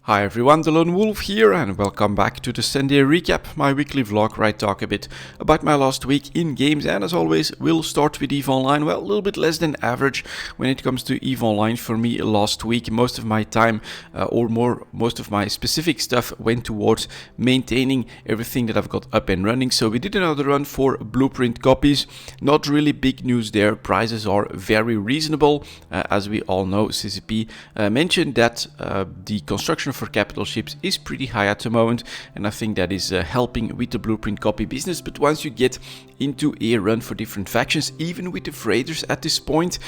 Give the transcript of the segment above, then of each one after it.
Hi everyone, delonewolf here and welcome back to the Sunday recap, my weekly vlog where I talk a bit about my last week in games, and as always we'll start with EVE Online. Well, a little bit less than average when it comes to EVE Online for me last week. Most of my time most of my specific stuff went towards maintaining everything that I've got up and running. So we did another run for blueprint copies. Not really big news there, prices are very reasonable. As we all know, CCP mentioned that the construction for capital ships is pretty high at the moment, and I think that is helping with the blueprint copy business. But once you get into a run for different factions, even with the freighters at this point,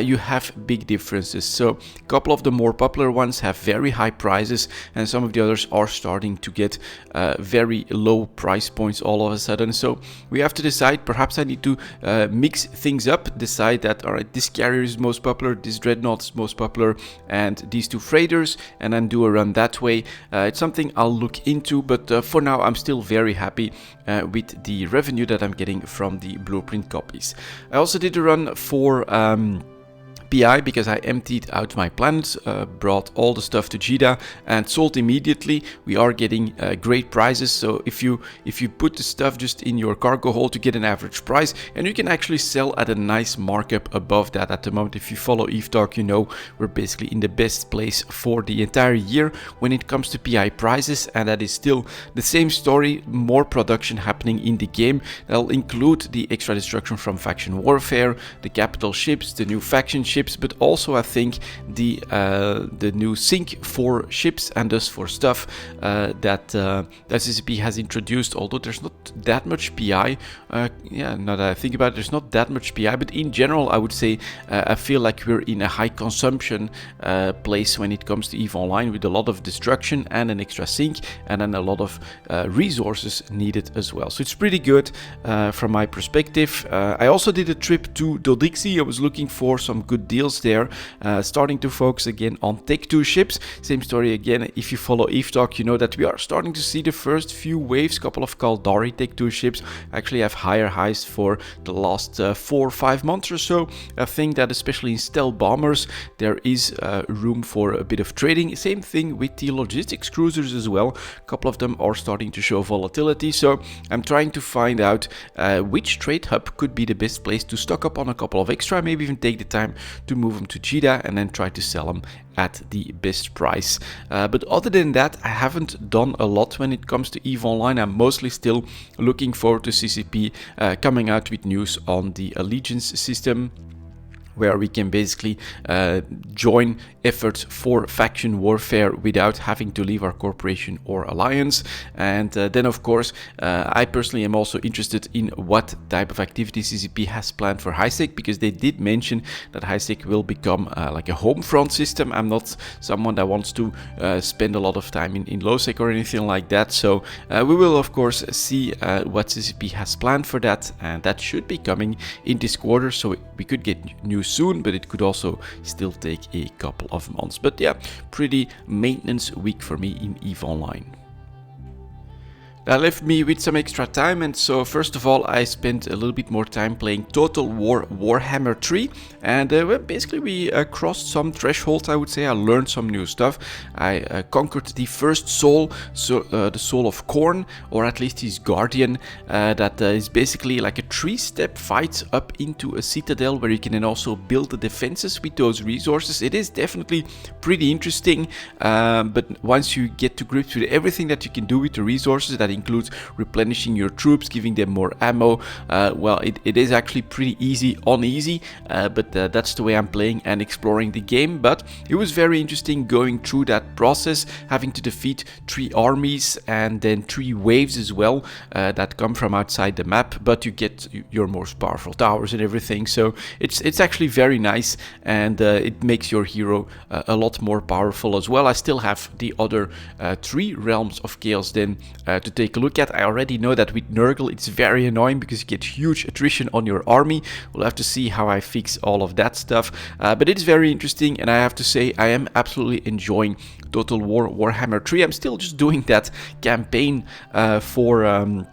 you have big differences. So a couple of the more popular ones have very high prices, and some of the others are starting to get very low price points all of a sudden. So we have to decide, perhaps I need to mix things up, decide that alright, this carrier is most popular, this dreadnought is most popular, and these two freighters, and then do a run that way. It's something I'll look into, but for now I'm still very happy with the revenue that I'm getting from the blueprint copies. I also did a run for PI because I emptied out my planets, brought all the stuff to Jeddah and sold immediately. We are getting great prices, so if you put the stuff just in your cargo hold, you get an average price, and you can actually sell at a nice markup above that at the moment. If you follow EVE Talk, you know we're basically in the best place for the entire year when it comes to PI prices, and that is still the same story. More production happening in the game. That'll include the extra destruction from faction warfare, the capital ships, the new faction ships, but also I think the new sync for ships and thus for stuff that CCP has introduced. Although there's not that much PI, now that I think about it, there's not that much PI, but in general I would say I feel like we're in a high consumption place when it comes to EVE Online, with a lot of destruction and an extra sync, and then a lot of resources needed as well. So it's pretty good from my perspective. I also did a trip to Dodixie. I was looking for some good deals there, starting to focus again on Tech 2 ships. Same story again, if you follow EVE Talk, you know that we are starting to see the first few waves. Couple of Caldari Tech 2 ships actually have higher highs for the last 4 or 5 months or so. I think that especially in stealth bombers there is room for a bit of trading. Same thing with the logistics cruisers as well. A couple of them are starting to show volatility, so I'm trying to find out which trade hub could be the best place to stock up on a couple of extra, maybe even take the time to move them to Jeddah and then try to sell them at the best price. But other than that, I haven't done a lot when it comes to EVE Online. I'm mostly still looking forward to CCP coming out with news on the allegiance system, where we can basically join efforts for faction warfare without having to leave our corporation or alliance. And then of course I personally am also interested in what type of activities CCP has planned for HiSec, because they did mention that HiSec will become like a home front system. I'm not someone that wants to spend a lot of time in low-sec or anything like that, so we will of course see what CCP has planned for that, and that should be coming in this quarter, so we could get news soon, but it could also still take a couple of months. But yeah, pretty maintenance week for me in EVE Online. That left me with some extra time, and so first of all I spent a little bit more time playing Total War Warhammer 3, and well, basically we crossed some thresholds. I would say I learned some new stuff. I conquered the first soul, so the soul of Khorne, or at least his guardian, that is basically like a 3-step fight up into a citadel where you can then also build the defenses with those resources. It is definitely pretty interesting, but once you get to grips with everything that you can do with the resources, that includes replenishing your troops, giving them more ammo, well, it is actually pretty easy on easy, but that's the way I'm playing and exploring the game. But it was very interesting going through that process, having to defeat 3 armies and then 3 waves as well that come from outside the map, but you get your most powerful towers and everything. So it's actually very nice, and it makes your hero a lot more powerful as well. I still have the other 3 realms of chaos then to take a look at. I already know that with Nurgle it's very annoying because you get huge attrition on your army. We'll have to see how I fix all of that stuff, but it's very interesting, and I have to say I am absolutely enjoying Total War Warhammer 3. I'm still just doing that campaign for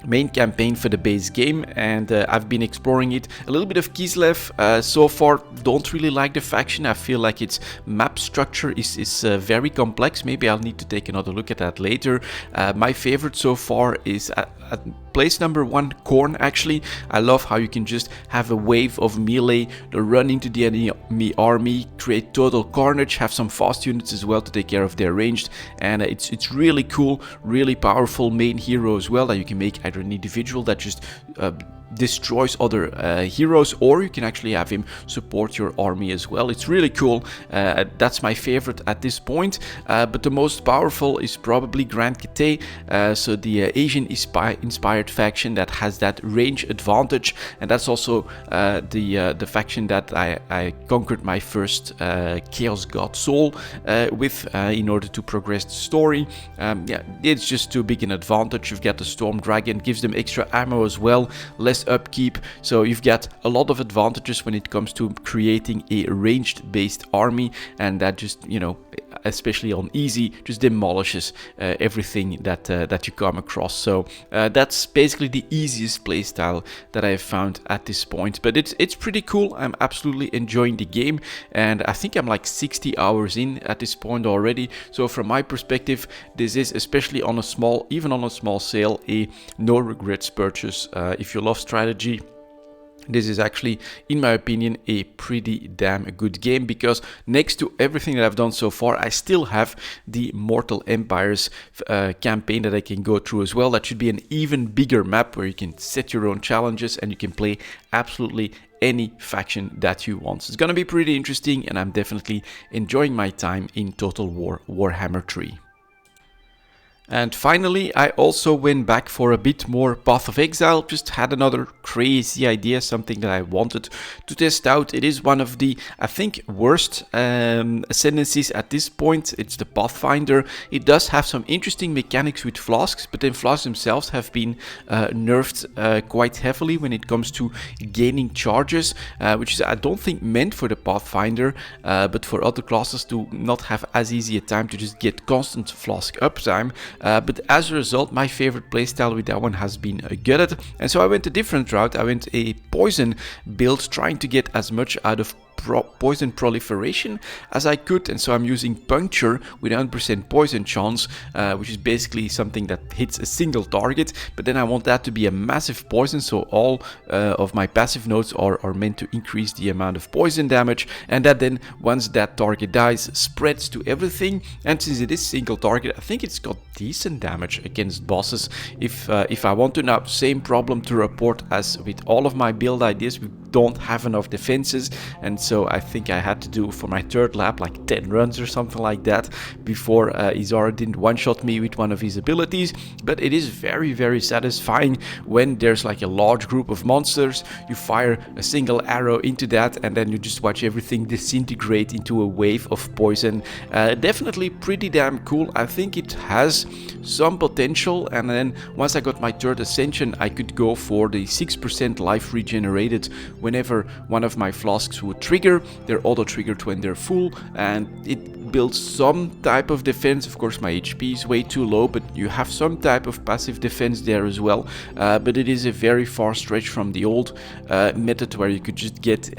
main campaign for the base game, and I've been exploring it. A little bit of Kislev. So far, don't really like the faction. I feel like its map structure is very complex. Maybe I'll need to take another look at that later. My favorite so far is at place number 1, Khorne. Actually, I love how you can just have a wave of melee, run into the enemy army, create total carnage, have some fast units as well to take care of their ranged, and it's really cool, really powerful main hero as well that you can make either an individual that just destroys other heroes, or you can actually have him support your army as well. It's really cool. That's my favorite at this point, but the most powerful is probably Grand Cathay, so the Asian inspired faction that has that range advantage, and that's also the faction that I conquered my first Chaos God Soul with in order to progress the story. Yeah, it's just too big an advantage. You've got the Storm Dragon, gives them extra ammo as well, less upkeep, so you've got a lot of advantages when it comes to creating a ranged based army, and that just, you know, especially on easy, just demolishes everything that you come across. So that's basically the easiest playstyle that I have found at this point, but it's pretty cool. I'm absolutely enjoying the game, and I think I'm like 60 hours in at this point already. So from my perspective, this is, especially on a small, even on a small sale, a no regrets purchase. If you love strategy, this is actually, in my opinion, a pretty damn good game, because next to everything that I've done so far, I still have the Mortal Empires campaign that I can go through as well. That should be an even bigger map where you can set your own challenges and you can play absolutely any faction that you want. So it's gonna be pretty interesting, and I'm definitely enjoying my time in Total War Warhammer 3. And finally, I also went back for a bit more Path of Exile. Just had another crazy idea, something that I wanted to test out. It is one of the, I think, worst ascendancies at this point. It's the Pathfinder. It does have some interesting mechanics with flasks, but then flasks themselves have been nerfed quite heavily when it comes to gaining charges, which is, I don't think, meant for the Pathfinder, but for other classes to not have as easy a time to just get constant flask uptime. But as a result, my favorite playstyle with that one has been gutted, and so I went a different route. I went a poison build, trying to get as much out of poison proliferation as I could, and so I'm using puncture with 100% poison chance, which is basically something that hits a single target, but then I want that to be a massive poison, so all of my passive nodes are meant to increase the amount of poison damage, and that then, once that target dies, spreads to everything. And since it is single target, I think it's got decent damage against bosses. If I want to. Now, same problem to report as with all of my build ideas, we don't have enough defenses, and so I think I had to do, for my third lap, like 10 runs or something like that before Izara didn't one-shot me with one of his abilities. But it is very, very satisfying when there's like a large group of monsters, you fire a single arrow into that, and then you just watch everything disintegrate into a wave of poison. Definitely pretty damn cool. I think it has some potential, and then once I got my third ascension, I could go for the 6% life regenerated whenever one of my flasks would trigger. They're auto-triggered when they're full, and it builds some type of defense. Of course, my HP is way too low, but you have some type of passive defense there as well. But it is a very far stretch from the old method where you could just get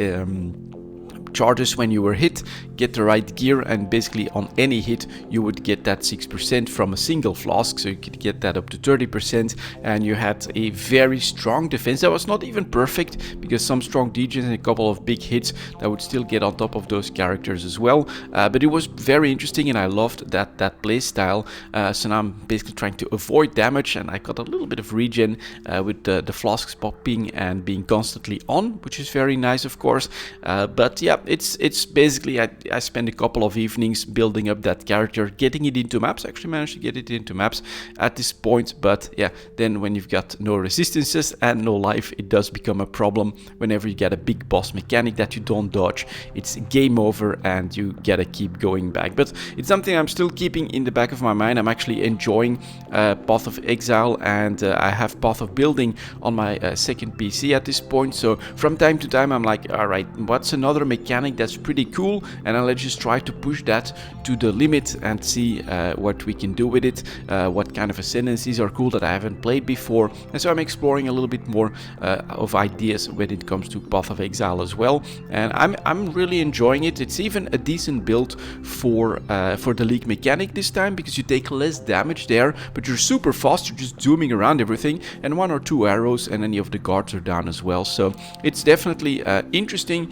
charges when you were hit, get the right gear, and basically on any hit you would get that 6% from a single flask, so you could get that up to 30%, and you had a very strong defense that was not even perfect, because some strong degens and a couple of big hits that would still get on top of those characters as well. But it was very interesting, and I loved that play style. So now I'm basically trying to avoid damage, and I got a little bit of regen with the flasks popping and being constantly on, which is very nice, of course. But yeah, it's basically, I spent a couple of evenings building up that character, getting it into maps. I actually managed to get it into maps at this point, but yeah, then when you've got no resistances and no life, it does become a problem. Whenever you get a big boss mechanic that you don't dodge, it's game over and you gotta keep going back. But it's something I'm still keeping in the back of my mind. I'm actually enjoying Path of Exile, and I have Path of Building on my second PC at this point, so from time to time I'm like, alright, what's another mechanic mechanic that's pretty cool, and then let's just try to push that to the limit and see what we can do with it, what kind of ascendancies are cool that I haven't played before. And so I'm exploring a little bit more of ideas when it comes to Path of Exile as well, and I'm really enjoying it. It's even a decent build for the league mechanic this time, because you take less damage there, but you're super fast, you're just zooming around everything, and 1 or 2 arrows and any of the guards are down as well. So it's definitely interesting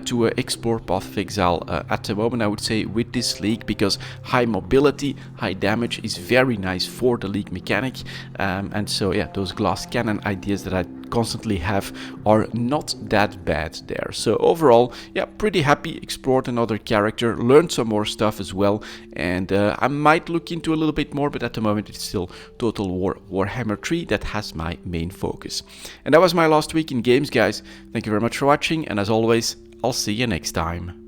to explore Path of Exile at the moment, I would say, with this league, because high mobility, high damage is very nice for the league mechanic, and so yeah, those glass cannon ideas that I constantly have are not that bad there. So overall, yeah, pretty happy. Explored another character, learned some more stuff as well, and I might look into a little bit more, but at the moment it's still Total War Warhammer 3 that has my main focus. And that was my last week in games, guys. Thank you very much for watching, and as always, I'll see you next time.